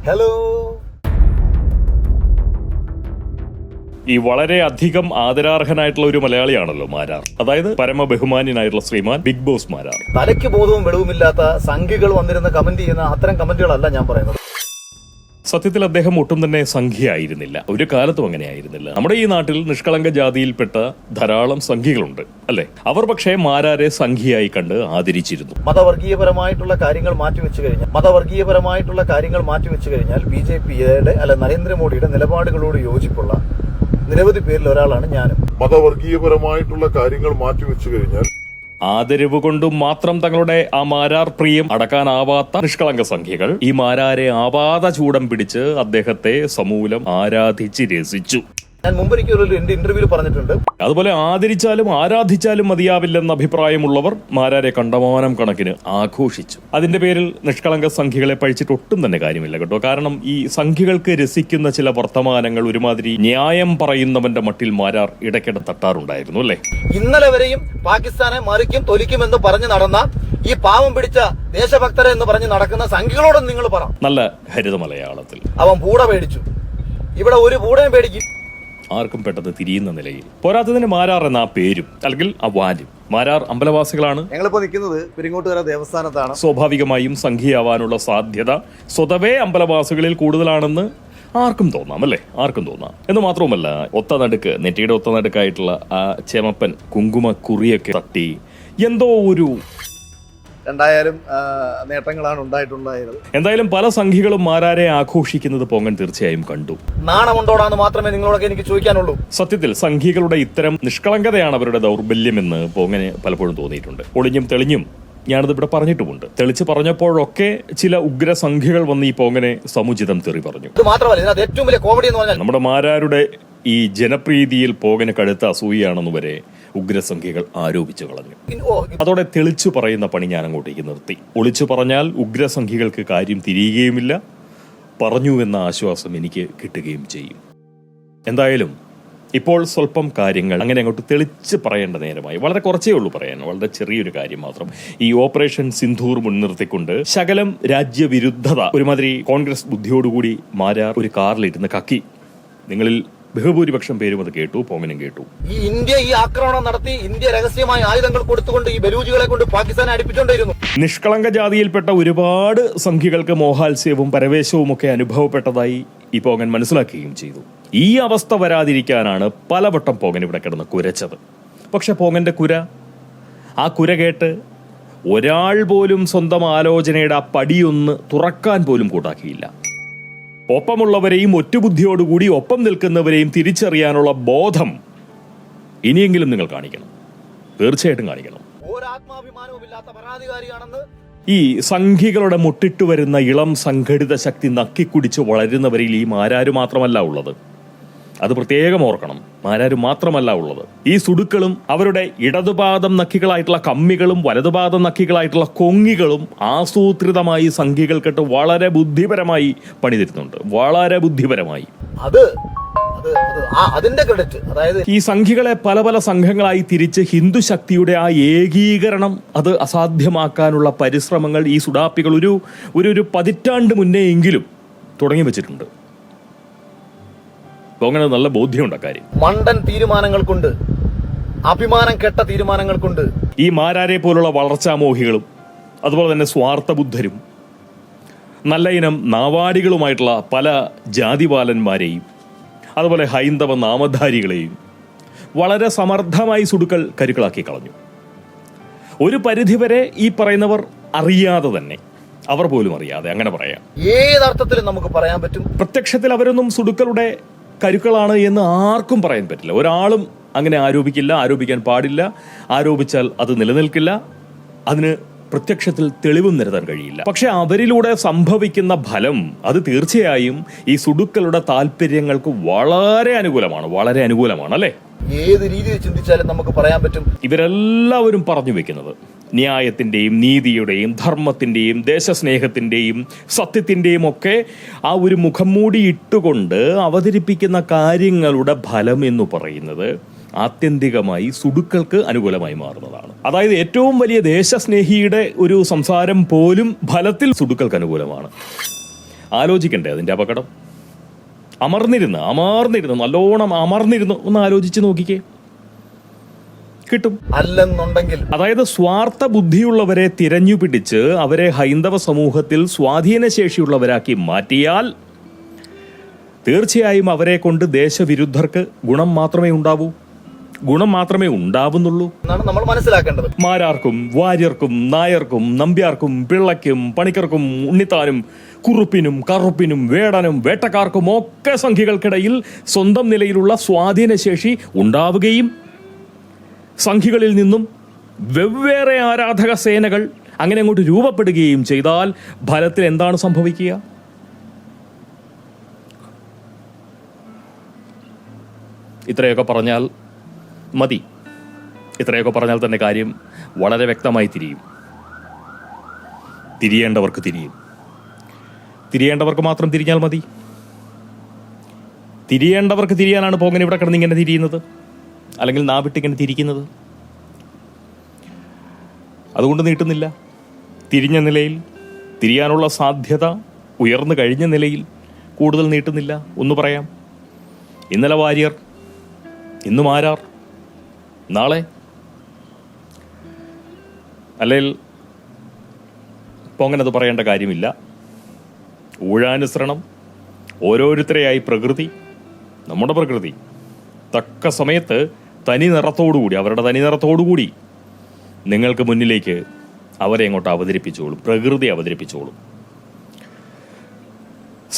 Hello. ഈ വളരെ അധികം ആദരാർഹനായിട്ടുള്ള ഒരു മലയാളിയാണല്ലോ മാരാർ. അതായത് പരമബഹുമാന്യനായിട്ടുള്ള ശ്രീമാൻ ബിഗ് ബോസ് മാരാർ. തലയ്ക്ക് ബോധവും വെളിവുമില്ലാത്ത സംഘികൾ വന്നിരുന്ന കമന്റ് ചെയ്യുന്ന അത്തരം കമന്റുകളല്ല ഞാൻ പറയുന്നത്. സത്യത്തിൽ അദ്ദേഹം ഒട്ടും തന്നെ സംഖ്യയായിരുന്നില്ല, ഒരു കാലത്തും അങ്ങനെയായിരുന്നില്ല. നമ്മുടെ ഈ നാട്ടിൽ നിഷ്കളങ്ക ജാതിയിൽപ്പെട്ട ധാരാളം സംഖ്യകളുണ്ട് അല്ലെ. അവർ പക്ഷേ മാരാരെ സംഖ്യയായി കണ്ട് ആദരിച്ചിരുന്നു. മതവർഗീയപരമായിട്ടുള്ള കാര്യങ്ങൾ മാറ്റിവെച്ചു കഴിഞ്ഞാൽ BJPയുടെ നരേന്ദ്രമോദിയുടെ നിലപാടുകളോട് യോജിപ്പുള്ള നിരവധി പേരിൽ ഒരാളാണ് ഞാനും. മതവർഗീയപരമായിട്ടുള്ള കാര്യങ്ങൾ മാറ്റിവെച്ചു കഴിഞ്ഞാൽ ആദരവ് കൊണ്ടും മാത്രം തങ്ങളുടെ ആ മാരാർ പ്രിയം അടക്കാനാവാത്ത നിഷ്കളങ്ക സംഖ്യകൾ ഈ മാരാരെ ആവാത ചൂടം പിടിച്ച് അദ്ദേഹത്തെ സമൂലം ആരാധിച്ച് രസിച്ചു. ഞാൻ മുമ്പൊരിക്കലും എന്റെ ഇന്റർവ്യൂവിൽ പറഞ്ഞിട്ടുണ്ട്. അതുപോലെ ആദരിച്ചാലും ആരാധിച്ചാലും മതിയാവില്ലെന്ന അഭിപ്രായമുള്ളവർ മാരാരെ കണ്ടമാനം കണക്കിന് ആഘോഷിച്ചു. അതിന്റെ പേരിൽ നിഷ്കളങ്ക സംഖ്യകളെ പഴിച്ചിട്ട് ഒട്ടും തന്നെ കാര്യമില്ല കേട്ടോ. കാരണം ഈ സംഖ്യകൾക്ക് രസിക്കുന്ന ചില വർത്തമാനങ്ങൾ ഒരുമാതിരി ന്യായം പറയുന്നവന്റെ മട്ടിൽ മാരാർ ഇടയ്ക്കിടെ തട്ടാറുണ്ടായിരുന്നു അല്ലെ. ഇന്നലെ വരെയും പാകിസ്ഥാനെ മറിക്കും തൊലിക്കുമെന്ന് പറഞ്ഞു നടന്ന ഈ പാവം പിടിച്ച ദേശഭക്തരെ എന്ന് പറഞ്ഞ് നടക്കുന്ന സംഖ്യകളോടൊന്നും നിങ്ങൾ പറ. നല്ല ഹരിത മലയാളത്തിൽ അവൻ പൂട പേടിച്ചു, ഇവിടെ ഒരു പൂടയും പേടിക്കും. ആർക്കും പെട്ടെന്ന് തിരിയുന്ന നിലയിൽ. പോരാത്തതിന് മാരാർ എന്ന ആ പേരും അല്ലെങ്കിൽ ആ വാലും. മാരാർ അമ്പലവാസികളാണ്. ഞങ്ങളിപ്പോ നിൽക്കുന്നത് പെരിങ്ങോട്ടുകര ദേവസ്ഥാനത്താണ്. സ്വാഭാവികമായും സംഖ്യയാവാനുള്ള സാധ്യത സ്വതവേ അമ്പലവാസികളിൽ കൂടുതലാണെന്ന് ആർക്കും തോന്നാം അല്ലേ, ആർക്കും തോന്നാം. എന്ന് മാത്രവുമല്ല, ഒത്തനടുക്ക്, നെറ്റിയുടെ ഒത്തനടുക്കായിട്ടുള്ള ആ ചെമപ്പൻ കുങ്കുമ കുറിയൊക്കെ തട്ടി എന്തോ ഒരു നേട്ടങ്ങളാണ് ഉണ്ടായിട്ടുണ്ടായത്. എന്തായാലും പല സംഖ്യകളും മാരാരെ ആഘോഷിക്കുന്നത് പൊങ്ങൻ തീർച്ചയായും കണ്ടു. നാണമുണ്ടോടാന്ന് മാത്രമേ നിങ്ങളൊക്കെ എനിക്ക് ചോദിക്കാനുള്ളൂ. സത്യത്തിൽ സംഖ്യകളുടെ ഇത്തരം നിഷ്കളങ്കതയാണ് അവരുടെ ദൗർബല്യമെന്ന് പൊങ്ങനെ പലപ്പോഴും തോന്നിയിട്ടുണ്ട്. ഒളിഞ്ഞും തെളിഞ്ഞും ഞാനത് ഇവിടെ പറഞ്ഞിട്ടുമുണ്ട്. തെളിച്ച് പറഞ്ഞപ്പോഴൊക്കെ ചില ഉഗ്രസംഖ്യകൾ വന്ന് ഈ പോങ്ങനെ സമുചിതം തെറി പറഞ്ഞു. ഇത് മാത്രമല്ല, ഇതിനകത്ത് ഏറ്റവും വലിയ കോമഡി എന്ന് പറഞ്ഞാൽ നമ്മുടെ മാരാരുടെ ഈ ജനപ്രീതിയിൽ പോകന് കടുത്ത അസൂയാണെന്ന് വരെ ഉഗ്രസംഖ്യകൾ ആരോപിച്ചു കളഞ്ഞു. അതോടെ തെളിച്ചു പറയുന്ന പണി ഞാൻ അങ്ങോട്ടേക്ക് നിർത്തി. ഒളിച്ചു പറഞ്ഞാൽ ഉഗ്രസംഖ്യകൾക്ക് കാര്യം തിരിയുകയുമില്ല, പറഞ്ഞു എന്ന ആശ്വാസം എനിക്ക് കിട്ടുകയും ചെയ്യും. എന്തായാലും ഇപ്പോൾ സ്വല്പം കാര്യങ്ങൾ അങ്ങനെ അങ്ങോട്ട് തെളിച്ച് പറയേണ്ട നേരമായി. വളരെ കുറച്ചേ ഉള്ളൂ പറയാൻ, വളരെ ചെറിയൊരു കാര്യം മാത്രം. ഈ ഓപ്പറേഷൻ സിന്ധൂർ മുൻനിർത്തിക്കൊണ്ട് ശകലം രാജ്യവിരുദ്ധത, ഒരുമാതിരി കോൺഗ്രസ് ബുദ്ധിയോടുകൂടി മാരാർ ഒരു കാറിലിരുന്ന് കക്കി. നിങ്ങളിൽ ബഹുഭൂരിപക്ഷം പേരും അത് കേട്ടു, പോങ്ങനും കേട്ടു. ഇന്ത്യ ഈ ആക്രമണം നടത്തി, ഇന്ത്യ രഹസ്യമായ ആയുധങ്ങൾ കൊടുത്തുകൊണ്ട് ഈ ബലൂജികളെ കൊണ്ട് പാകിസ്ഥാനെ അടുപ്പിച്ചുകൊണ്ടിരുന്നു. നിഷ്കളങ്ക ജാതിയിൽപ്പെട്ട ഒരുപാട് സംഖ്യകൾക്ക് മോഹാത്സ്യവും പരവേശവും ഒക്കെ അനുഭവപ്പെട്ടതായി ഈ പോങ്ങൻ മനസ്സിലാക്കുകയും ചെയ്തു. ഈ അവസ്ഥ വരാതിരിക്കാനാണ് പലവട്ടം പോങ്ങൻ ഇവിടെ കിടന്ന് കുരച്ചത്. പക്ഷെ പോങ്ങന്റെ ആ കുര കേട്ട് ഒരാൾ പോലും സ്വന്തം ആലോചനയുടെ ആ പടിയൊന്ന് തുറക്കാൻ പോലും കൂട്ടാക്കിയില്ല. ഒപ്പമുള്ളവരെയും ഒറ്റബുദ്ധിയോടുകൂടി ഒപ്പം നിൽക്കുന്നവരെയും തിരിച്ചറിയാനുള്ള ബോധം ഇനിയെങ്കിലും നിങ്ങൾ കാണിക്കണം, തീർച്ചയായിട്ടും കാണിക്കണം. ഈ സംഖ്യകളുടെ മുട്ടിട്ടു വരുന്ന ഇളം സംഘടിത ശക്തി നക്കിക്കുടിച്ച് വളരുന്നവരിൽ ഈ മാരാര് മാത്രമല്ല ഉള്ളത്. അത് പ്രത്യേകം ഓർക്കണം. മാരാര് മാത്രമല്ല ഉള്ളത്. ഈ സുടുക്കളും അവരുടെ ഇടതുപാദം നക്കികളായിട്ടുള്ള കമ്മികളും വലതുപാദം നക്കികളായിട്ടുള്ള കൊങ്ങികളും ആസൂത്രിതമായി സംഖ്യകൾക്കിട്ട് വളരെ ബുദ്ധിപരമായി പണിതരുന്നുണ്ട്. വളരെ ബുദ്ധിപരമായി. അതിന്റെ ക്രെഡിറ്റ്, അതായത് ഈ സംഖ്യകളെ പല പല സംഘങ്ങളായി തിരിച്ച് ഹിന്ദു ശക്തിയുടെ ആ ഏകീകരണം അത് അസാധ്യമാക്കാനുള്ള പരിശ്രമങ്ങൾ ഈ സുഡാപ്പികൾ ഒരു പതിറ്റാണ്ട് മുന്നേയെങ്കിലും തുടങ്ങി വെച്ചിട്ടുണ്ട്. അങ്ങനെ നല്ല ബോധ്യമുണ്ട് കാര്യം. മണ്ടൻ തീരുമാനങ്ങൾ കൊണ്ട്, അഭിമാനം കെട്ട തീരുമാനങ്ങൾ കൊണ്ട് ഈ മാരാരെ പോലുള്ള വളർച്ചാമോഹികളും അതുപോലെ തന്നെ സ്വാർത്ഥബുദ്ധരും നല്ല ഇനം നാവാടികളുമായിട്ടുള്ള പല ജാതിപാലന്മാരെയും അതുപോലെ ഹൈന്ദവ നാമധാരികളെയും വളരെ സമർത്ഥമായി സുടുക്കൾ കരുക്കളാക്കി കളഞ്ഞു. ഒരു പരിധിവരെ ഈ പറയുന്നവർ അറിയാതെ തന്നെ, അവർ പോലും അറിയാതെ അങ്ങനെ പറയാം. ഏതർത്ഥത്തിലും നമുക്ക് പറയാൻ പറ്റും. പ്രത്യക്ഷത്തിൽ അവരൊന്നും സുടുക്കളുടെ കരുക്കളാണ് എന്ന് ആർക്കും പറയാൻ പറ്റില്ല. ഒരാളും അങ്ങനെ ആരോപിക്കില്ല, ആരോപിക്കാൻ പാടില്ല. ആരോപിച്ചാൽ അത് നിലനിൽക്കില്ല, അതിന് പ്രത്യക്ഷത്തിൽ തെളിവും നിരത്താൻ കഴിയില്ല. പക്ഷെ അവരിലൂടെ സംഭവിക്കുന്ന ഫലം അത് തീർച്ചയായും ഈ സുടുക്കളുടെ താല്പര്യങ്ങൾക്ക് വളരെ അനുകൂലമാണ് അല്ലേ. ഏത് രീതിയിൽ ചിന്തിച്ചാലും നമുക്ക് പറയാൻ പറ്റും. ഇവരെല്ലാവരും പറഞ്ഞു വെക്കുന്നത് ന്യായത്തിന്റെയും നീതിയുടെയും ധർമ്മത്തിന്റെയും ദേശസ്നേഹത്തിന്റെയും സത്യത്തിന്റെയും ഒക്കെ ആ ഒരു മുഖം മൂടി ഇട്ടുകൊണ്ട് അവതരിപ്പിക്കുന്ന കാര്യങ്ങളുടെ ഫലം എന്ന് പറയുന്നത് ആത്യന്തികമായി സുടുക്കൾക്ക് അനുകൂലമായി മാറുന്നതാണ്. അതായത് ഏറ്റവും വലിയ ദേശസ്നേഹിയുടെ ഒരു സംസാരം പോലും ഫലത്തിൽ സുടുക്കൾക്ക് അനുകൂലമാണ്. ആലോചിക്കണ്ടേ അതിൻ്റെ അപകടം? അമർന്നിരുന്ന് നല്ലോണം അമർന്നിരുന്ന് ഒന്ന് ആലോചിച്ച് നോക്കിക്കേ, കിട്ടും. അല്ലെന്നുണ്ടെങ്കിൽ അതായത് സ്വാർത്ഥ ബുദ്ധിയുള്ളവരെ തിരഞ്ഞു പിടിച്ച് അവരെ ഹൈന്ദവ സമൂഹത്തിൽ സ്വാധീനശേഷിയുള്ളവരാക്കി മാറ്റിയാൽ തീർച്ചയായും അവരെ കൊണ്ട് ദേശവിരുദ്ധർക്ക് ഗുണം മാത്രമേ ഉണ്ടാവുന്നുള്ളൂ എന്നാണ് നമ്മൾ മനസ്സിലാക്കേണ്ടത്. മാരാർക്കും വാര്യർക്കും നായർക്കും നമ്പ്യാർക്കും പിള്ളയ്ക്കും പണിക്കർക്കും ഉണ്ണിത്താനും കുറുപ്പിനും കറുപ്പിനും വേടനും വേട്ടക്കാർക്കും ഒക്കെ സംഖ്യകൾക്കിടയിൽ സ്വന്തം നിലയിലുള്ള സ്വാധീനശേഷി ഉണ്ടാവുകയും സംഖ്യകളിൽ നിന്നും വെവ്വേറെ ആരാധക സേനകൾ അങ്ങനെ അങ്ങോട്ട് രൂപപ്പെടുകയും ചെയ്താൽ ഫലത്തിൽ എന്താണ് സംഭവിക്കുക? ഇത്രയൊക്കെ പറഞ്ഞാൽ മതി. ഇത്രയൊക്കെ പറഞ്ഞാൽ തന്നെ കാര്യം വളരെ വ്യക്തമായി തിരിയും. തിരിയേണ്ടവർക്ക് തിരിയും. തിരിയേണ്ടവർക്ക് മാത്രം തിരിഞ്ഞാൽ മതി. തിരിയേണ്ടവർക്ക് തിരിയാനാണ് പോങ്ങനെ ഇവിടെ കിടന്ന് ഇങ്ങനെ തിരിയുന്നത്, അല്ലെങ്കിൽ നാവിട്ടിങ്ങനെ തിരിക്കുന്നത്. അതുകൊണ്ട് നീട്ടുന്നില്ല. തിരിഞ്ഞ നിലയിൽ, തിരിയാനുള്ള സാധ്യത ഉയർന്നു കഴിഞ്ഞ നിലയിൽ കൂടുതൽ നീട്ടുന്നില്ല. ഒന്ന് പറയാം. ഇന്നലെ വാര്യർ, ഇന്ന് മാരാർ, നാളെ അല്ലെങ്കിൽ പോങ്ങനത് പറയേണ്ട കാര്യമില്ല. ഊഴാനുസരണം ഓരോരുത്തരെയായി പ്രകൃതി, നമ്മുടെ പ്രകൃതി തക്ക സമയത്ത് അവരുടെ തനി നിറത്തോടുകൂടി നിങ്ങൾക്ക് മുന്നിലേക്ക് അവരെ അങ്ങോട്ട് അവതരിപ്പിച്ചോളും. പ്രകൃതി അവതരിപ്പിച്ചോളും.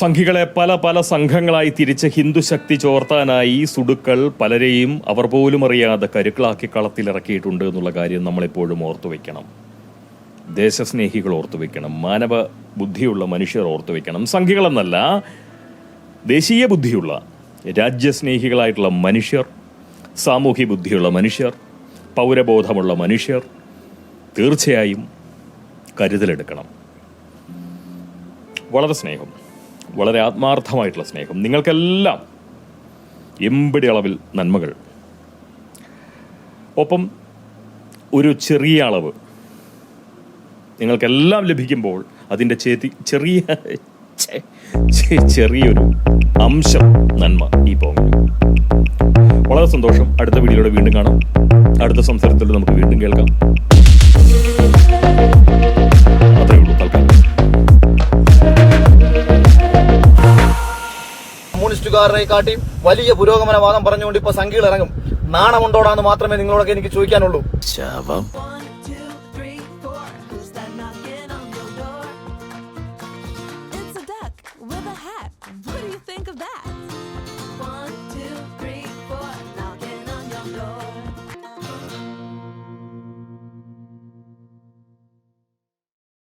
സംഘികളെ പല പല സംഘങ്ങളായി തിരിച്ച് ഹിന്ദു ശക്തി ചോർത്താനായി സുടുക്കൾ പലരെയും അവർ പോലും അറിയാതെ കരുക്കളാക്കി കളത്തിലിറക്കിയിട്ടുണ്ട് എന്നുള്ള കാര്യം നമ്മളെപ്പോഴും ഓർത്തുവെക്കണം. ദേശസ്നേഹികൾ ഓർത്തുവെക്കണം. മാനവ ബുദ്ധിയുള്ള മനുഷ്യർ ഓർത്തുവെക്കണം. സംഘികളെന്നല്ല, ദേശീയ ബുദ്ധിയുള്ള രാജ്യസ്നേഹികളായിട്ടുള്ള മനുഷ്യർ, സാമൂഹ്യ ബുദ്ധിയുള്ള മനുഷ്യർ, പൗരബോധമുള്ള മനുഷ്യർ തീർച്ചയായും കരുതലെടുക്കണം. വളരെ സ്നേഹം, വളരെ ആത്മാർത്ഥമായിട്ടുള്ള സ്നേഹം. നിങ്ങൾക്കെല്ലാം എമ്പടി അളവിൽ നന്മകൾ, ഒപ്പം ഒരു ചെറിയ അളവ് നിങ്ങൾക്കെല്ലാം ലഭിക്കുമ്പോൾ അതിൻ്റെ ചെറിയൊരു അംശം നന്മ ഈ പോങ്ങൽ. വളരെ സന്തോഷം. അടുത്ത വീഡിയോയിലൂടെ വീണ്ടും കാണാം. അടുത്ത സംസാരത്തിലൂടെ നമുക്ക് വീണ്ടും കേൾക്കാം. അത്രയേ ഉള്ളൂ തൽക്കാലം. കമ്മ്യൂണിസ്റ്റുകാരനെ കാട്ടി വലിയ പുരോഗമനവാദം പറഞ്ഞുകൊണ്ട് ഇപ്പൊ സംഘികൾ ഇറങ്ങും. നാണമുണ്ടോടാന്ന് മാത്രമേ നിങ്ങളോടൊക്കെ എനിക്ക് ചോദിക്കാനുള്ളൂ. With a hat. What do you think of that?